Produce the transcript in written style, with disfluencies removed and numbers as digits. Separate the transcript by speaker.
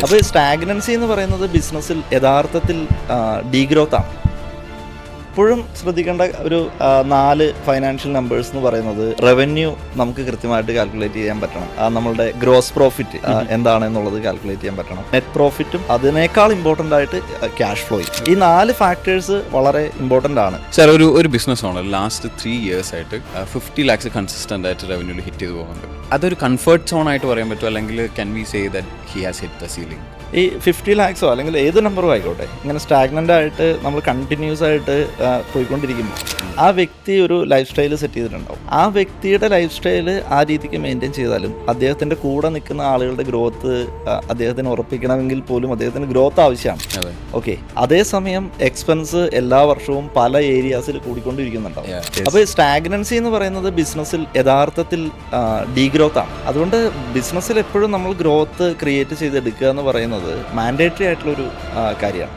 Speaker 1: അപ്പോൾ സ്റ്റാഗ്നൻസി എന്ന് പറയുന്നത് ബിസിനസ്സിൽ യഥാർത്ഥത്തിൽ ഡീഗ്രോത്ത് ആണ്. എപ്പോഴും ശ്രദ്ധിക്കേണ്ട ഒരു 4 ഫൈനാൻഷ്യൽ നമ്പേഴ്സ് എന്ന് പറയുന്നത് റവന്യൂ നമുക്ക് കൃത്യമായിട്ട് കാൽക്കുലേറ്റ് ചെയ്യാൻ പറ്റണം, നമ്മളുടെ ഗ്രോസ് പ്രോഫിറ്റ് എന്താണെന്നുള്ളത് കാൽക്കുലേറ്റ് ചെയ്യാൻ പറ്റണം, നെറ്റ് പ്രോഫിറ്റും അതിനേക്കാൾ ഇമ്പോർട്ടൻ്റ് ആയിട്ട് ക്യാഷ് ഫ്ലോയും. ഈ 4 ഫാക്ടേഴ്സ് വളരെ ഇമ്പോർട്ടൻ്റ് ആണ്.
Speaker 2: സാർ, ഒരു ബിസിനസ് ഓണർ ലാസ്റ്റ് 3 years ആയിട്ട് 50 lakhs കൺസിസ്റ്റൻ്റ് ആയിട്ട് റവന്യൂല് ഹിറ്റ് ചെയ്ത് പോകുന്നുണ്ട്. അതൊരു കംഫർട്ട് സോൺ ആയിട്ട് പറയാൻ പറ്റുമോ, അല്ലെങ്കിൽ can we say that he has hit the ceiling?
Speaker 1: ഈ 50 lakhsോ അല്ലെങ്കിൽ ഏത് നമ്പറും ആയിക്കോട്ടെ, ഇങ്ങനെ സ്റ്റാഗ്നൻ്റ് ആയിട്ട് നമ്മൾ കണ്ടിന്യൂസ് ആയിട്ട് പോയിക്കൊണ്ടിരിക്കുമ്പോൾ ആ വ്യക്തി ഒരു ലൈഫ് സ്റ്റൈൽ സെറ്റ് ചെയ്തിട്ടുണ്ടാവും. ആ വ്യക്തിയുടെ ലൈഫ് സ്റ്റൈൽ ആ രീതിക്ക് മെയിൻറ്റെയിൻ ചെയ്താലും അദ്ദേഹത്തിൻ്റെ കൂടെ നിൽക്കുന്ന ആളുകളുടെ ഗ്രോത്ത് അദ്ദേഹത്തിന് ഉറപ്പിക്കണമെങ്കിൽ പോലും അദ്ദേഹത്തിന് ഗ്രോത്ത് ആവശ്യമാണ്. ഓക്കെ, അതേസമയം എക്സ്പെൻസ് എല്ലാ വർഷവും പല ഏരിയാസിൽ കൂടിക്കൊണ്ടിരിക്കുന്നുണ്ടാവും. അപ്പോൾ സ്റ്റാഗ്നൻസി എന്ന് പറയുന്നത് ബിസിനസ്സിൽ യഥാർത്ഥത്തിൽ ഡീഗ്രോത്ത് ആണ്. അതുകൊണ്ട് ബിസിനസ്സിൽ എപ്പോഴും നമ്മൾ ഗ്രോത്ത് ക്രിയേറ്റ് ചെയ്തെടുക്കുക എന്ന് പറയുന്നത് മാൻഡേറ്ററി ആയിട്ടുള്ളൊരു കാര്യമാണ്.